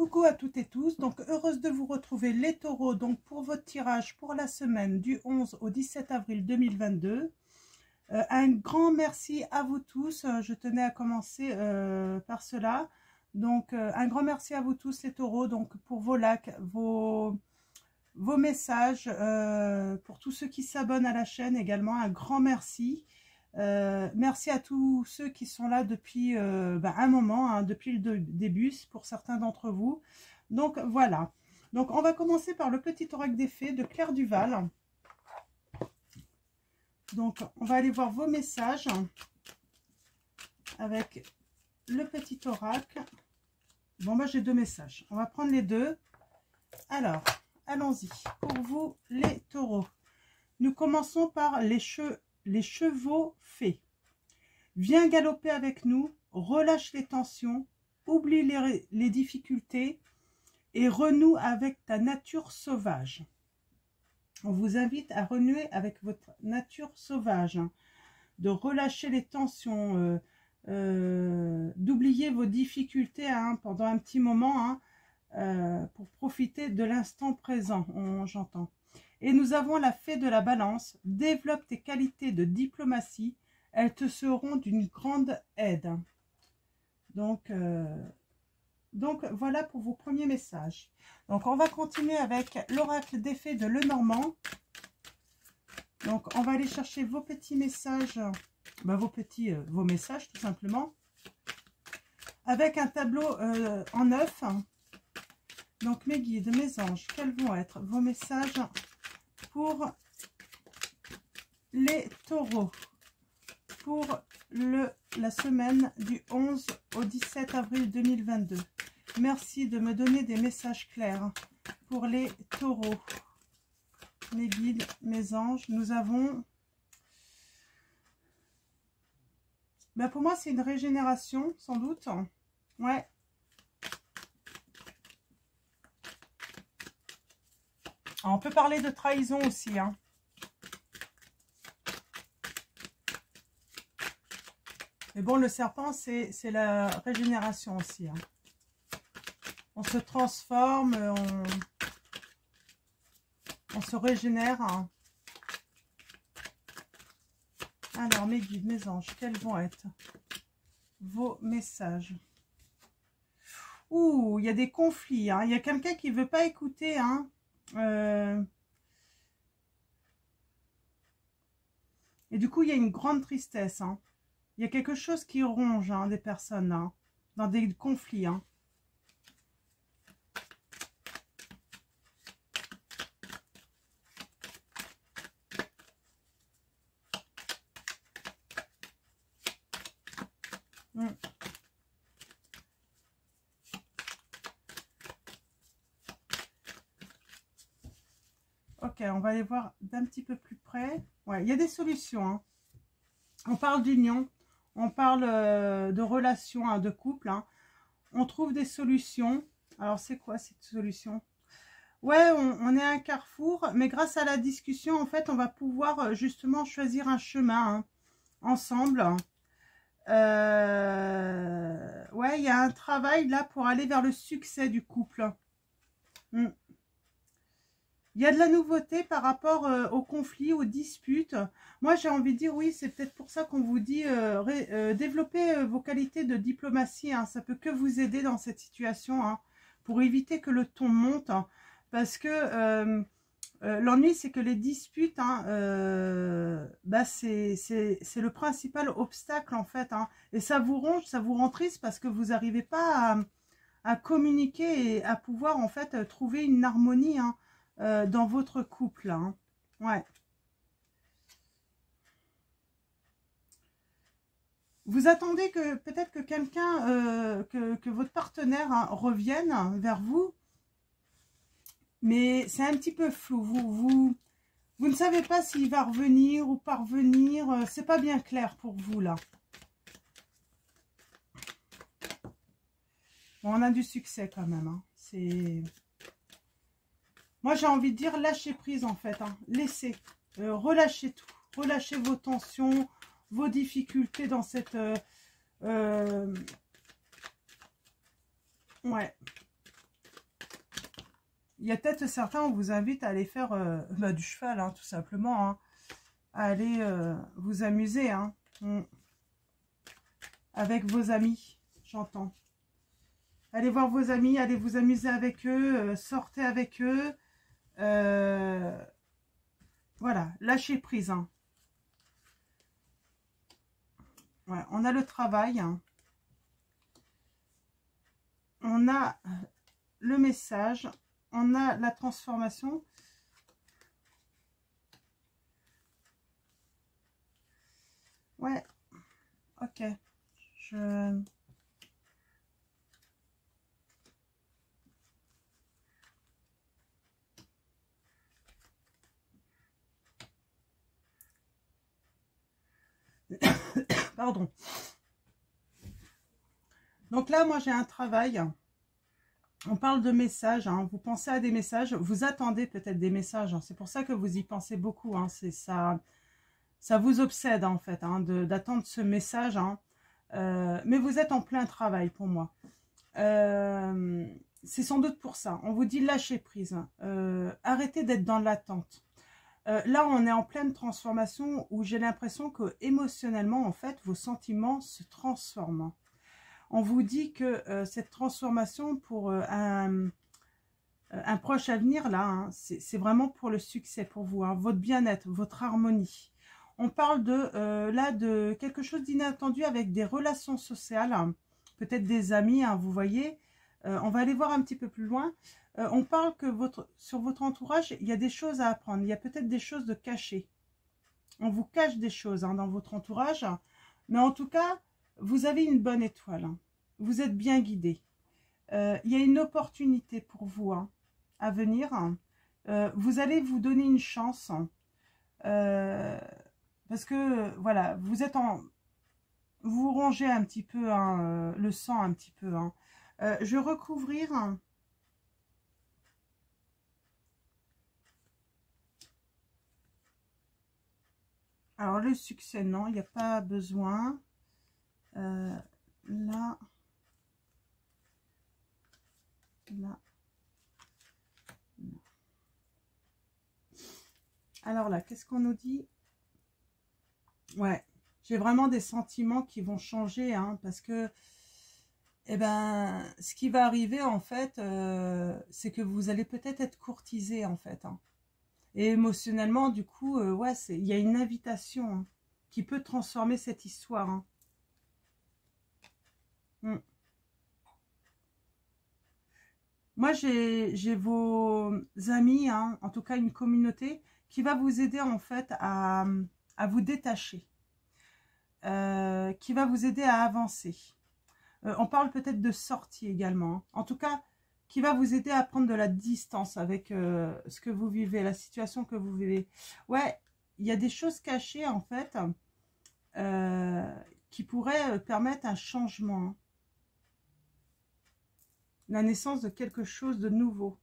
Coucou à toutes et tous, donc heureuse de vous retrouver les taureaux donc pour votre tirage pour la semaine du 11 au 17 avril 2022. Un grand merci à vous tous, je tenais à commencer par cela. Donc un grand merci à vous tous les taureaux donc pour vos likes, vos messages, pour tous ceux qui s'abonnent à la chaîne également, un grand merci. Merci à tous ceux qui sont là depuis un moment, hein, depuis le début pour certains d'entre vous. Donc voilà, donc on va commencer par le petit oracle des fées de Claire Duval. Donc on va aller voir vos messages avec le petit oracle. Bon bah j'ai deux messages, on va prendre les deux. Alors allons-y pour vous les taureaux. Nous commençons par les chevaux fées. Viens galoper avec nous, relâche les tensions, oublie les difficultés et renoue avec ta nature sauvage. On vous invite à renouer avec votre nature sauvage, hein, de relâcher les tensions, d'oublier vos difficultés hein, pendant un petit moment hein, pour profiter de l'instant présent, j'entends. Et nous avons la fée de la balance. Développe tes qualités de diplomatie. Elles te seront d'une grande aide. Donc voilà pour vos premiers messages. Donc on va continuer avec l'oracle des fées de Lenormand. Donc on va aller chercher vos petits messages, vos messages tout simplement. Avec un tableau en neuf. Donc mes guides, mes anges, quels vont être vos messages pour les taureaux pour la semaine du 11 au 17 avril 2022. Merci de me donner des messages clairs pour les taureaux. Mes guides, mes anges, nous avons... pour moi, c'est une régénération, sans doute. Ouais. On peut parler de trahison aussi, hein. Mais bon, le serpent, c'est la régénération aussi. Hein. On se transforme, on se régénère. Hein. Alors, mes guides, mes anges, quels vont être vos messages? Ouh, il y a des conflits. Hein. Il y a quelqu'un qui ne veut pas écouter. Hein. Et du coup, il y a une grande tristesse. Hein. Il y a quelque chose qui ronge hein, des personnes hein, dans des conflits. Hein. Ok, on va aller voir d'un petit peu plus près. Ouais, il y a des solutions. Hein. On parle d'union. On parle de relations, hein, de couple. Hein. On trouve des solutions. Alors, c'est quoi cette solution? Ouais, on est à un carrefour, mais grâce à la discussion, en fait, on va pouvoir justement choisir un chemin hein, ensemble. Ouais, il y a un travail là pour aller vers le succès du couple. Il y a de la nouveauté par rapport aux conflits, aux disputes. Moi, j'ai envie de dire, oui, c'est peut-être pour ça qu'on vous dit développer vos qualités de diplomatie. Hein, ça peut que vous aider dans cette situation, hein, pour éviter que le ton monte. Hein, parce que l'ennui, c'est que les disputes, hein, c'est le principal obstacle, en fait. Hein, et ça vous ronge, ça vous rend triste parce que vous n'arrivez pas à communiquer et à pouvoir, en fait, trouver une harmonie, hein, dans votre couple. Hein. Ouais. Vous attendez que peut-être que quelqu'un, que votre partenaire hein, revienne vers vous, mais c'est un petit peu flou. Vous ne savez pas s'il va revenir ou pas revenir. C'est pas bien clair pour vous là. Bon, on a du succès quand même. Hein. C'est... Moi, j'ai envie de dire lâcher prise en fait. Hein. Laissez, relâchez tout. Relâchez vos tensions, vos difficultés dans cette... ouais. il y a peut-être certains, on vous invite à aller faire du cheval, hein, tout simplement. Hein, à aller vous amuser. Hein, avec vos amis, j'entends. Allez voir vos amis, allez vous amuser avec eux, sortez avec eux. Voilà, lâchez prise. Hein. Ouais, on a le travail. Hein. On a le message. On a la transformation. Ouais, ok. Pardon. Donc là, moi, j'ai un travail. On parle de messages. Hein. Vous pensez à des messages. Vous attendez peut-être des messages. Hein. C'est pour ça que vous y pensez beaucoup. Hein. C'est ça. Ça vous obsède, en fait, hein, d'attendre ce message. Hein. Mais vous êtes en plein travail pour moi. C'est sans doute pour ça. On vous dit lâcher prise. Arrêtez d'être dans l'attente. Là, on est en pleine transformation où j'ai l'impression que émotionnellement, en fait, vos sentiments se transforment. On vous dit que cette transformation pour un proche avenir, là, hein, c'est vraiment pour le succès pour vous, hein, votre bien-être, votre harmonie. On parle là de quelque chose d'inattendu avec des relations sociales, hein, peut-être des amis, hein, vous voyez. On va aller voir un petit peu plus loin. On parle que sur votre entourage, il y a des choses à apprendre. Il y a peut-être des choses de cachées. On vous cache des choses hein, dans votre entourage. Mais en tout cas, vous avez une bonne étoile. Hein. Vous êtes bien guidé. Il y a une opportunité pour vous hein, à venir. Vous allez vous donner une chance. Parce que, voilà, vous rongez un petit peu hein, le sang un petit peu. Hein. Je vais recouvrir... Alors, le succès, non, il n'y a pas besoin. Là. Là. Non. Alors là, qu'est-ce qu'on nous dit? Ouais, j'ai vraiment des sentiments qui vont changer, hein, parce que, eh ben, ce qui va arriver, en fait, c'est que vous allez peut-être être courtisé, en fait, hein. Et émotionnellement, du coup, ouais, il y a une invitation hein, qui peut transformer cette histoire. Hein. Moi, j'ai vos amis, hein, en tout cas une communauté, qui va vous aider en fait à vous détacher, qui va vous aider à avancer. On parle peut-être de sortie également. Hein. En tout cas, qui va vous aider à prendre de la distance avec ce que vous vivez, la situation que vous vivez. Ouais, il y a des choses cachées en fait qui pourraient permettre un changement. Hein. La naissance de quelque chose de nouveau.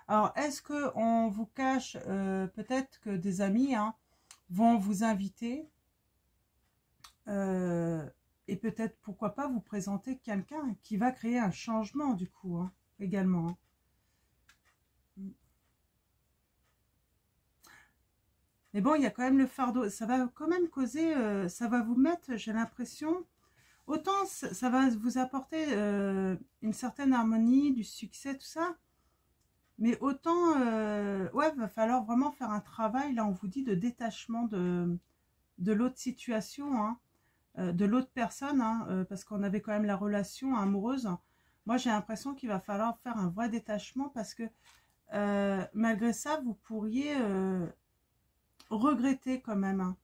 Alors, est-ce qu'on vous cache peut-être que des amis hein, vont vous inviter et peut-être, pourquoi pas, vous présenter quelqu'un qui va créer un changement du coup, hein, également. Hein. Mais bon, il y a quand même le fardeau. Ça va quand même causer, ça va vous mettre, j'ai l'impression, autant ça va vous apporter une certaine harmonie, du succès, tout ça. Mais autant, ouais, va falloir vraiment faire un travail, là on vous dit, de détachement de l'autre situation, hein, de l'autre personne, hein, parce qu'on avait quand même la relation amoureuse. Moi j'ai l'impression qu'il va falloir faire un vrai détachement parce que malgré ça, vous pourriez regretter quand même. Hein.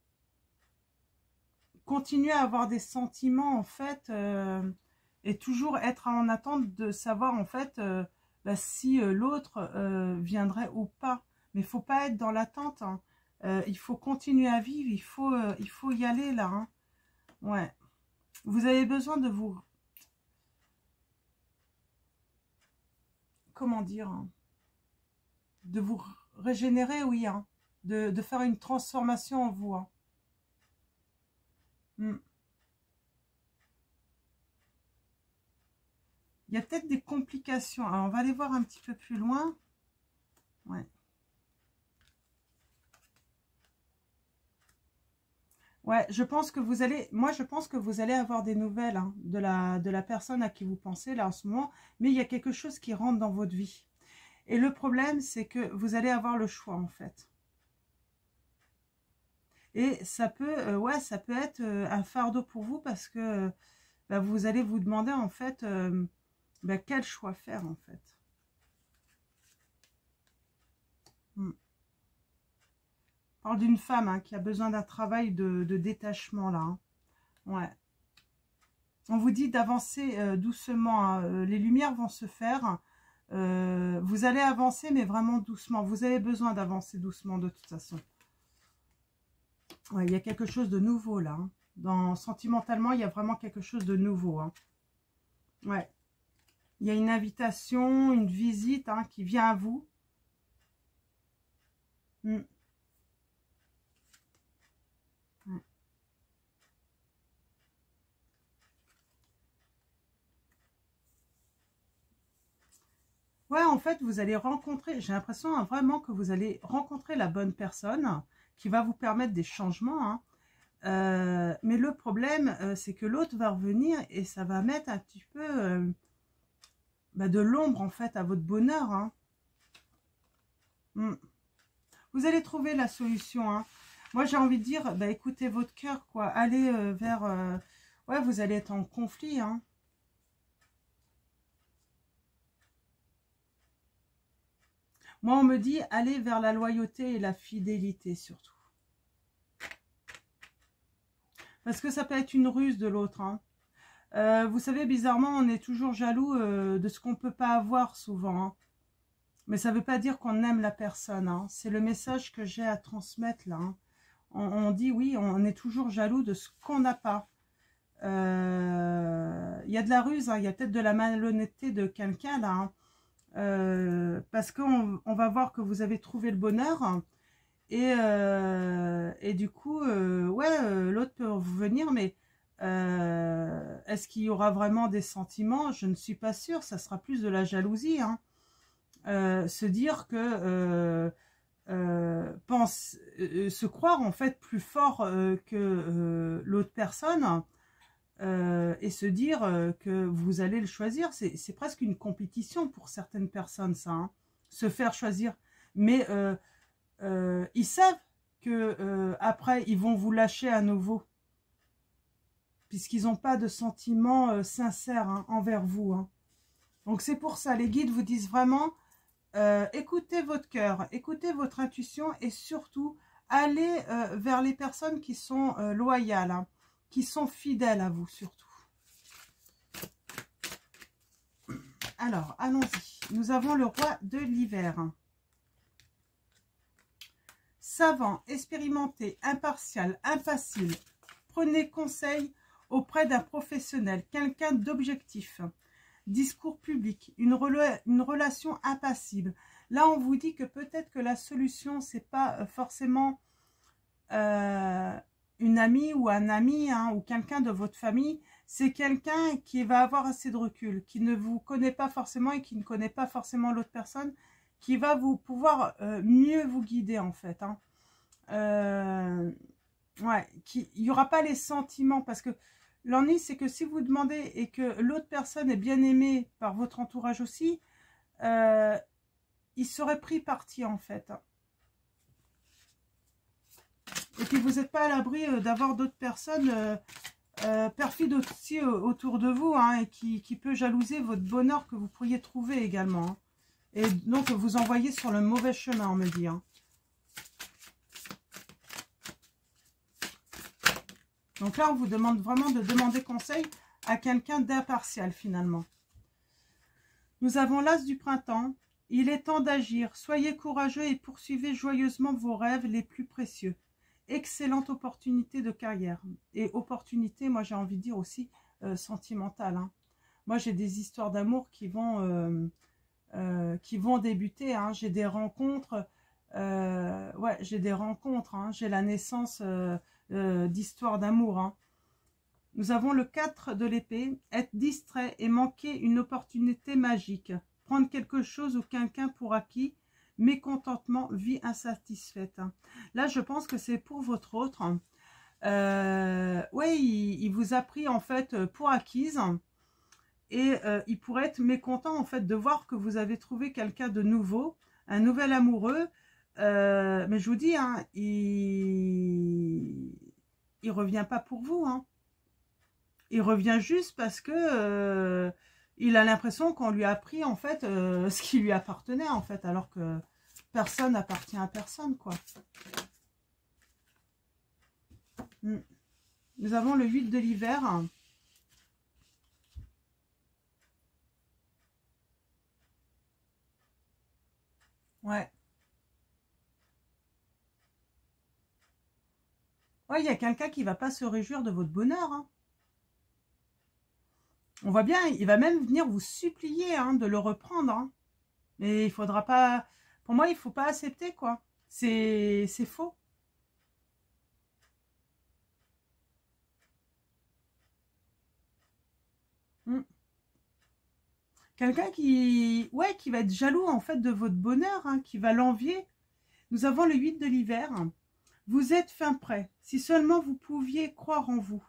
Continuer à avoir des sentiments en fait et toujours être en attente de savoir en fait si l'autre viendrait ou pas. Mais il ne faut pas être dans l'attente. Hein. Il faut continuer à vivre. Il faut y aller là. Hein. Ouais. Vous avez besoin de vous... Comment dire hein, de vous régénérer, oui. Hein, de faire une transformation en vous. Hein. Il y a peut-être des complications. Alors, on va aller voir un petit peu plus loin. Ouais. Ouais, je pense que vous allez, moi je pense que vous allez avoir des nouvelles hein, de la personne à qui vous pensez là en ce moment, mais il y a quelque chose qui rentre dans votre vie. Et le problème, c'est que vous allez avoir le choix en fait. Et ça peut, ouais, ça peut être un fardeau pour vous parce que bah, vous allez vous demander en fait bah, quel choix faire en fait. Hmm. On parle d'une femme hein, qui a besoin d'un travail de détachement là. Hein. Ouais. On vous dit d'avancer doucement. Hein. Les lumières vont se faire. Vous allez avancer, mais vraiment doucement. Vous avez besoin d'avancer doucement de toute façon. Ouais, il y a quelque chose de nouveau là. Hein. Sentimentalement, il y a vraiment quelque chose de nouveau. Hein. Ouais. Il y a une invitation, une visite hein, qui vient à vous. Mm. Ouais. Ouais, en fait, vous allez rencontrer, j'ai l'impression hein, vraiment que vous allez rencontrer la bonne personne qui va vous permettre des changements. Hein. Mais le problème, c'est que l'autre va revenir et ça va mettre un petit peu bah, de l'ombre en fait à votre bonheur. Hein. Mm. Vous allez trouver la solution. Hein. Moi, j'ai envie de dire, bah, écoutez votre cœur, quoi. Allez vers... ouais, vous allez être en conflit. Hein. Moi, on me dit, allez vers la loyauté et la fidélité surtout. Parce que ça peut être une ruse de l'autre. Hein. Vous savez, bizarrement, on est toujours jaloux de ce qu'on ne peut pas avoir souvent. Hein. Mais ça ne veut pas dire qu'on aime la personne. Hein. C'est le message que j'ai à transmettre là. Hein. On dit oui, on est toujours jaloux de ce qu'on n'a pas. Il y a de la ruse, hein. Il y a peut-être de la malhonnêteté de quelqu'un là. Hein. Parce qu'on va voir que vous avez trouvé le bonheur. Hein. Et du coup, ouais, l'autre peut revenir, mais est-ce qu'il y aura vraiment des sentiments? Je ne suis pas sûre, ça sera plus de la jalousie. Hein. Se dire que se croire en fait plus fort que l'autre personne et se dire que vous allez le choisir, c'est presque une compétition pour certaines personnes ça, hein, se faire choisir. Mais ils savent que après ils vont vous lâcher à nouveau puisqu'ils n'ont pas de sentiments sincères hein, envers vous. Hein. Donc c'est pour ça, les guides vous disent vraiment écoutez votre cœur, écoutez votre intuition et surtout allez vers les personnes qui sont loyales, hein, qui sont fidèles à vous surtout. Alors, allons-y. Nous avons le roi de l'hiver. Savant, expérimenté, impartial, impassible. Prenez conseil auprès d'un professionnel, quelqu'un d'objectif. Discours public, une relation impassible. Là, on vous dit que peut-être que la solution, c'est pas forcément une amie ou un ami hein, ou quelqu'un de votre famille. C'est quelqu'un qui va avoir assez de recul, qui ne vous connaît pas forcément et qui ne connaît pas forcément l'autre personne, qui va vous pouvoir mieux vous guider en fait. Hein. Ouais, il n'y aura pas les sentiments parce que l'ennui, c'est que si vous demandez et que l'autre personne est bien aimée par votre entourage aussi, il serait pris parti en fait. Et puis vous n'êtes pas à l'abri d'avoir d'autres personnes perfides aussi autour de vous hein, et qui peut jalouser votre bonheur que vous pourriez trouver également. Hein. Et donc vous envoyer sur le mauvais chemin, on me dit. Hein. Donc là, on vous demande vraiment de demander conseil à quelqu'un d'impartial finalement. Nous avons l'as du printemps. Il est temps d'agir. Soyez courageux et poursuivez joyeusement vos rêves les plus précieux. Excellente opportunité de carrière. Et opportunité, moi j'ai envie de dire aussi sentimentale. Hein. Moi j'ai des histoires d'amour qui vont débuter. Hein. J'ai des rencontres. Ouais, j'ai des rencontres. Hein. J'ai la naissance d'histoires d'amour. Hein. Nous avons le 4 de l'épée. Être distrait et manquer une opportunité magique. Prendre quelque chose ou quelqu'un pour acquis. mécontentement, vie insatisfaite. Là, je pense que c'est pour votre autre. Ouais, il vous a pris en fait pour acquise. Et il pourrait être mécontent en fait de voir que vous avez trouvé quelqu'un de nouveau, un nouvel amoureux. Mais je vous dis, hein, il revient pas pour vous. Hein. Il revient juste parce que il a l'impression qu'on lui a pris en fait ce qui lui appartenait en fait, alors que personne n'appartient à personne, quoi. Nous avons le 8 de l'hiver. Ouais. Ouais, il y a quelqu'un qui va pas se réjouir de votre bonheur. Hein. On voit bien, il va même venir vous supplier hein, de le reprendre. Hein. Mais il faudra pas... Pour moi, il faut pas accepter, quoi. C'est faux. Quelqu'un qui... Ouais, qui va être jaloux, en fait, de votre bonheur, hein, qui va l'envier. Nous avons le 8 de l'hiver. Vous êtes fin prêt. Si seulement vous pouviez croire en vous.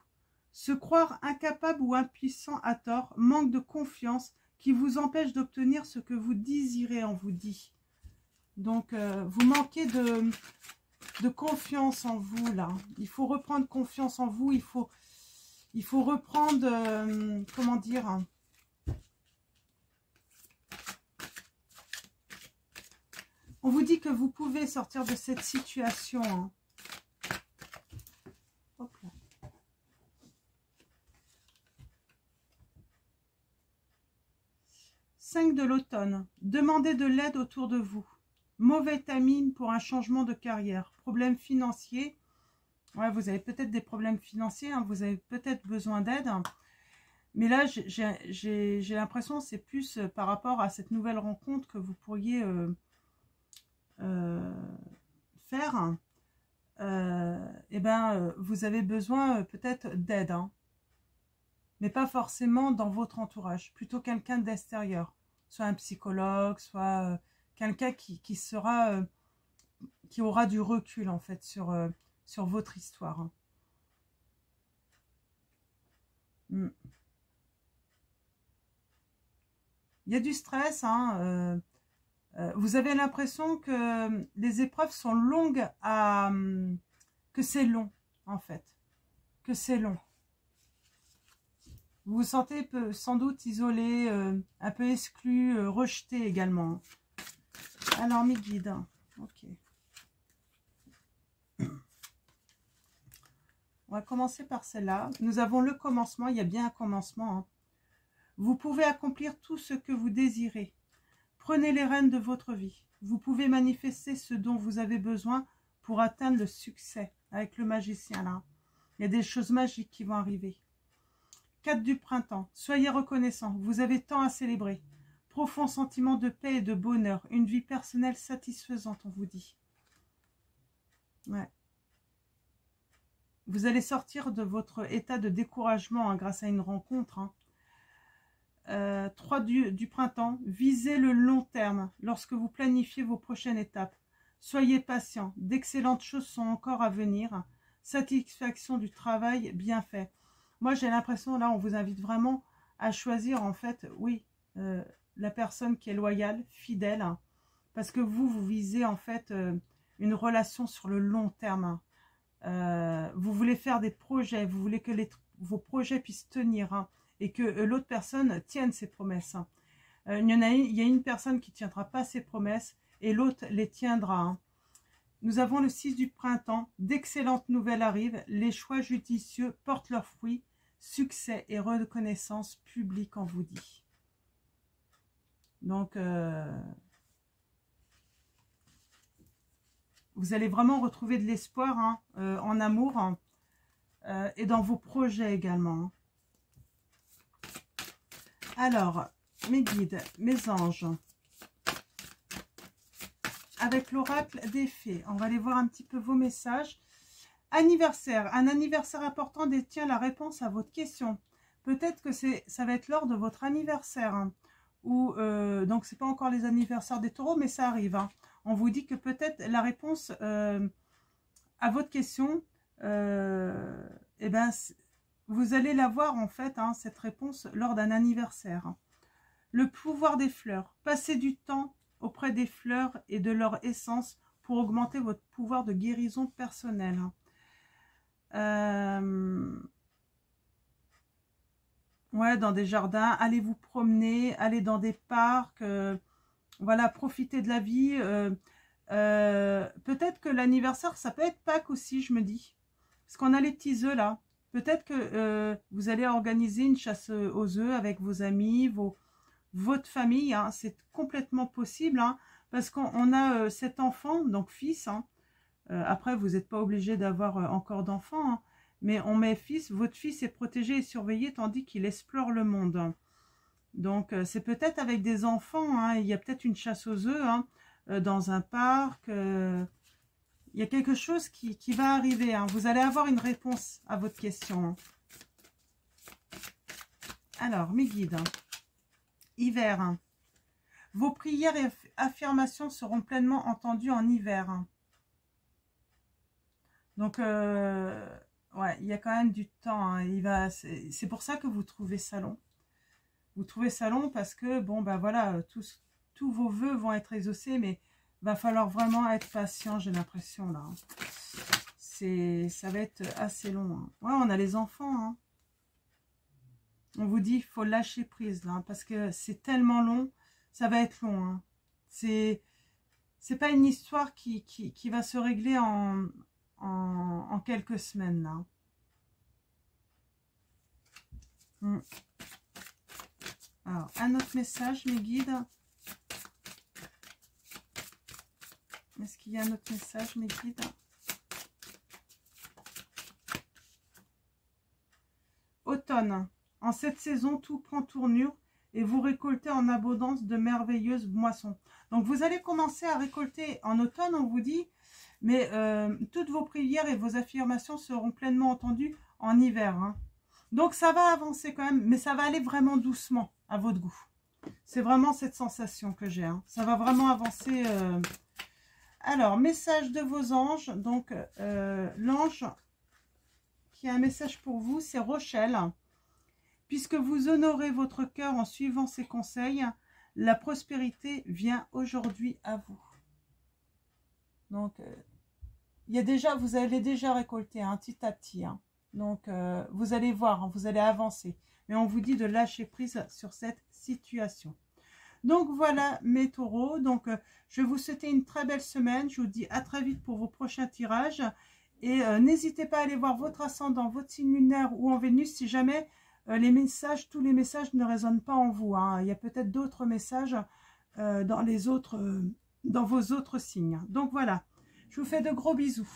Se croire incapable ou impuissant à tort, manque de confiance qui vous empêche d'obtenir ce que vous désirez, on vous dit. Donc, vous manquez de confiance en vous, là. Il faut reprendre confiance en vous. Il faut reprendre, comment dire, hein. On vous dit que vous pouvez sortir de cette situation. Hein. Hop là. 5 de l'automne. Demandez de l'aide autour de vous. Mauvais timing pour un changement de carrière. Problème financier. Ouais, vous avez peut-être des problèmes financiers. Hein, vous avez peut-être besoin d'aide. Mais là, j'ai l'impression que c'est plus par rapport à cette nouvelle rencontre que vous pourriez faire. Eh ben, vous avez besoin peut-être d'aide. Hein, mais pas forcément dans votre entourage. Plutôt quelqu'un d'extérieur. Soit un psychologue, soit quelqu'un qui sera... qui aura du recul en fait sur votre histoire. Hein. Il y a du stress. Hein, vous avez l'impression que les épreuves sont longues à... que c'est long en fait. Que c'est long. Vous vous sentez sans doute isolé, un peu exclu, rejeté également. Alors mes guides. Ok. On va commencer par celle-là. Nous avons le commencement. Il y a bien un commencement. Hein. Vous pouvez accomplir tout ce que vous désirez. Prenez les rênes de votre vie. Vous pouvez manifester ce dont vous avez besoin pour atteindre le succès. Avec le magicien là. Il y a des choses magiques qui vont arriver. 4 du printemps. Soyez reconnaissant. Vous avez tant à célébrer. Profond sentiment de paix et de bonheur. Une vie personnelle satisfaisante, on vous dit. Ouais. Vous allez sortir de votre état de découragement hein, grâce à une rencontre. Hein. 3 du printemps. Visez le long terme lorsque vous planifiez vos prochaines étapes. Soyez patient. D'excellentes choses sont encore à venir. Satisfaction du travail bien fait. Moi, j'ai l'impression, là, on vous invite vraiment à choisir, en fait, oui, la personne qui est loyale, fidèle, hein, parce que vous visez, en fait, une relation sur le long terme. Hein. Vous voulez faire des projets, vous voulez que vos projets puissent tenir, hein, et que l'autre personne tienne ses promesses. Hein. Il y a une personne qui ne tiendra pas ses promesses, et l'autre les tiendra. Hein. Nous avons le 6 du printemps. D'excellentes nouvelles arrivent. Les choix judicieux portent leurs fruits. Succès et reconnaissance publique, on vous dit. Donc, vous allez vraiment retrouver de l'espoir hein, en amour hein, et dans vos projets également. Alors, mes guides, mes anges, avec l'oracle des fées, on va aller voir un petit peu vos messages. Anniversaire. Un anniversaire important détient la réponse à votre question. Peut-être que ça va être lors de votre anniversaire. Hein, ou donc, c'est pas encore les anniversaires des taureaux, mais ça arrive. Hein. on vous dit que peut-être la réponse à votre question, eh ben, vous allez l'avoir en fait, hein, cette réponse, lors d'un anniversaire. Le pouvoir des fleurs. Passez du temps auprès des fleurs et de leur essence pour augmenter votre pouvoir de guérison personnelle. Ouais, dans des jardins, allez vous promener, allez dans des parcs, voilà, profitez de la vie. Peut-être que l'anniversaire, ça peut être Pâques aussi, je me dis. Parce qu'on a les petits œufs là. Peut-être que vous allez organiser une chasse aux œufs avec vos amis, votre famille. Hein. C'est complètement possible. Hein, parce qu'on a cet enfant, donc fils. Hein. Après, vous n'êtes pas obligé d'avoir encore d'enfants. Hein, mais on met fils. Votre fils est protégé et surveillé tandis qu'il explore le monde. Donc, c'est peut-être avec des enfants. Hein, il y a peut-être une chasse aux œufs. Hein, dans un parc, il y a quelque chose qui va arriver. Hein. Vous allez avoir une réponse à votre question. Hein. Alors, mes guides. Hein. Hiver. Hein. Vos prières et affirmations seront pleinement entendues en hiver. Hein. Donc, ouais, il y a quand même du temps. Hein. C'est pour ça que vous trouvez ça long. Vous trouvez ça long parce que, bon, ben voilà, tous vos vœux vont être exaucés, mais va falloir vraiment être patient, j'ai l'impression, là. Ça va être assez long. Hein. Ouais, on a les enfants. Hein. On vous dit, il faut lâcher prise, là, parce que c'est tellement long, ça va être long. Hein. C'est pas une histoire qui va se régler en quelques semaines, là. Alors, un autre message, mes guides. Est-ce qu'il y a un autre message, mes guides? Automne. En cette saison, tout prend tournure et vous récoltez en abondance de merveilleuses moissons. Donc, vous allez commencer à récolter en automne, on vous dit, mais toutes vos prières et vos affirmations seront pleinement entendues en hiver. Hein. Donc, ça va avancer quand même, mais ça va aller vraiment doucement à votre goût. C'est vraiment cette sensation que j'ai. Hein. Ça va vraiment avancer... Alors, message de vos anges. Donc, l'ange qui a un message pour vous, c'est Rochelle. Puisque vous honorez votre cœur en suivant ses conseils, la prospérité vient aujourd'hui à vous. Donc, il y a déjà, vous allez déjà récolter hein, petit à petit. Hein. Donc, vous allez voir, hein, vous allez avancer. Mais on vous dit de lâcher prise sur cette situation. Donc voilà mes taureaux, donc je vais vous souhaiter une très belle semaine, je vous dis à très vite pour vos prochains tirages et n'hésitez pas à aller voir votre ascendant, votre signe lunaire ou en Vénus si jamais tous les messages ne résonnent pas en vous, hein. Il y a peut-être d'autres messages dans vos autres signes. Donc voilà, je vous fais de gros bisous.